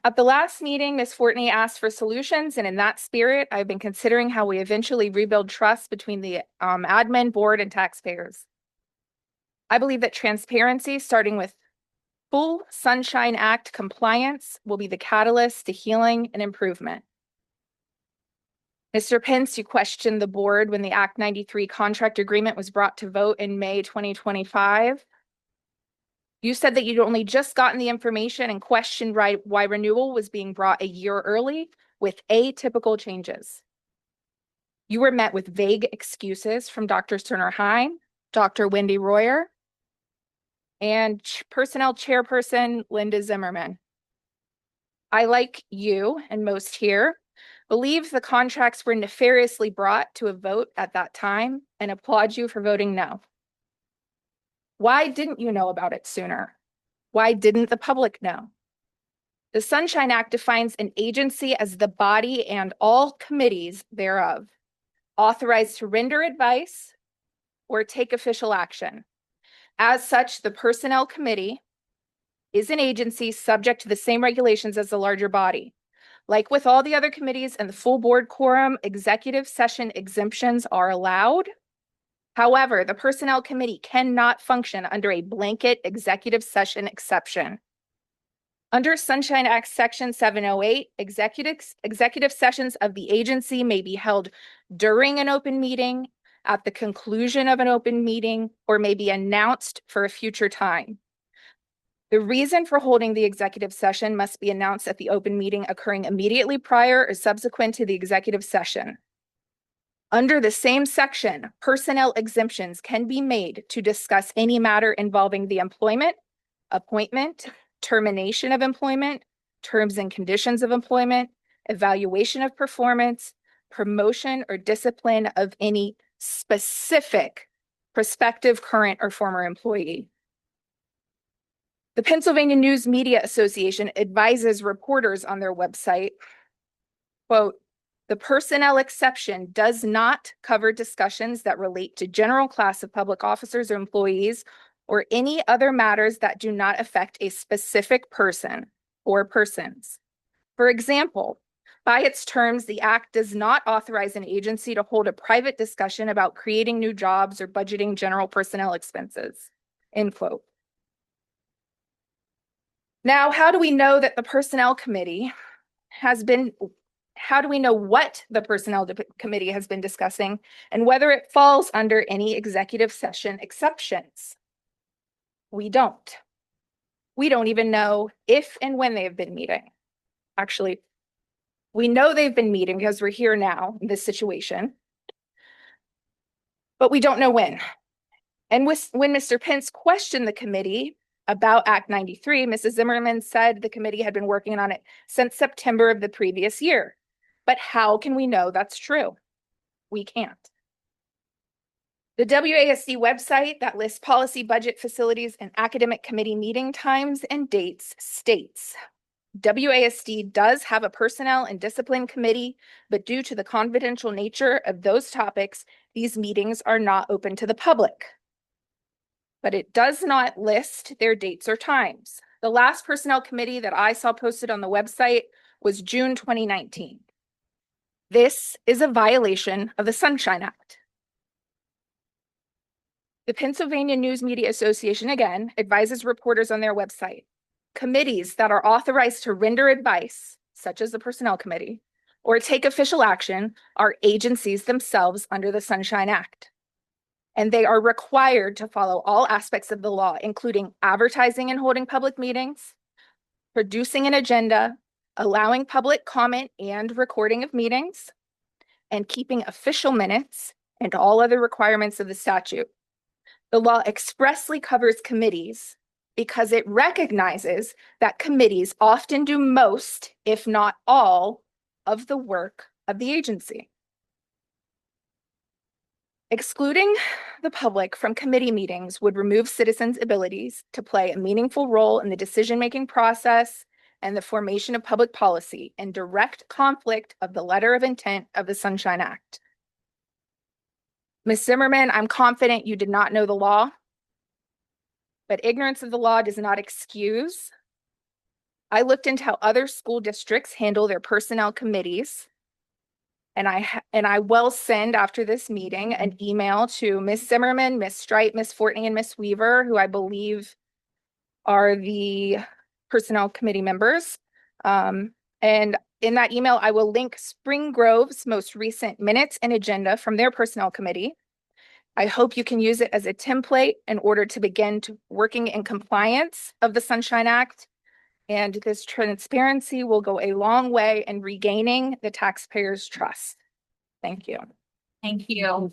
At the last meeting, Ms. Fortney asked for solutions, and in that spirit, I've been considering how we eventually rebuild trust between the admin, board, and taxpayers. I believe that transparency, starting with full Sunshine Act compliance, will be the catalyst to healing and improvement. Mr. Pence, you questioned the board when the Act 93 contract agreement was brought to vote in May 2025. You said that you'd only just gotten the information and questioned why renewal was being brought a year early with atypical changes. You were met with vague excuses from Dr. Cerner Heim, Dr. Wendy Royer, and Personnel Chairperson Linda Zimmerman. I, like you and most here, believe the contracts were nefariously brought to a vote at that time and applaud you for voting no. Why didn't you know about it sooner? Why didn't the public know? The Sunshine Act defines an agency as the body and all committees thereof, authorized to render advice or take official action. As such, the Personnel Committee is an agency subject to the same regulations as the larger body. Like with all the other committees and the full board quorum, executive session exemptions are allowed. However, the Personnel Committee cannot function under a blanket executive session exception. Under Sunshine Act Section 708, executive sessions of the agency may be held during an open meeting, at the conclusion of an open meeting, or may be announced for a future time. The reason for holding the executive session must be announced at the open meeting occurring immediately prior or subsequent to the executive session. Under the same section, personnel exemptions can be made to discuss any matter involving the employment, appointment, termination of employment, terms and conditions of employment, evaluation of performance, promotion or discipline of any specific prospective, current, or former employee. The Pennsylvania News Media Association advises reporters on their website, quote, "The personnel exception does not cover discussions that relate to general class of public officers or employees or any other matters that do not affect a specific person or persons. For example, by its terms, the Act does not authorize an agency to hold a private discussion about creating new jobs or budgeting general personnel expenses," end quote. Now, how do we know that the Personnel Committee how do we know what the Personnel Committee has been discussing and whether it falls under any executive session exceptions? We don't. We don't even know if and when they have been meeting. Actually, we know they've been meeting because we're here now in this situation, but we don't know when. And when Mr. Pence questioned the committee about Act 93, Mrs. Zimmerman said the committee had been working on it since September of the previous year. But how can we know that's true? We can't. The WASD website that lists policy, budget, facilities, and academic committee meeting times and dates states, WASD does have a personnel and discipline committee, but due to the confidential nature of those topics, these meetings are not open to the public. But it does not list their dates or times. The last personnel committee that I saw posted on the website was June 2019. This is a violation of the Sunshine Act. The Pennsylvania News Media Association, again, advises reporters on their website, committees that are authorized to render advice, such as the Personnel Committee, or take official action are agencies themselves under the Sunshine Act. And they are required to follow all aspects of the law, including advertising and holding public meetings, producing an agenda, allowing public comment and recording of meetings, and keeping official minutes and all other requirements of the statute. The law expressly covers committees because it recognizes that committees often do most, if not all, of the work of the agency. Excluding the public from committee meetings would remove citizens' abilities to play a meaningful role in the decision-making process and the formation of public policy in direct conflict of the letter of intent of the Sunshine Act. Ms. Zimmerman, I'm confident you did not know the law, but ignorance of the law does not excuse I looked into how other school districts handle their personnel committees. And I will send after this meeting an email to Ms. Zimmerman, Ms. Strite, Ms. Fortney, and Ms. Weaver, who I believe are the personnel committee members. And in that email, I will link Spring Grove's most recent minutes and agenda from their personnel committee. I hope you can use it as a template in order to begin working in compliance of the Sunshine Act. And this transparency will go a long way in regaining the taxpayers' trust. Thank you. Thank you.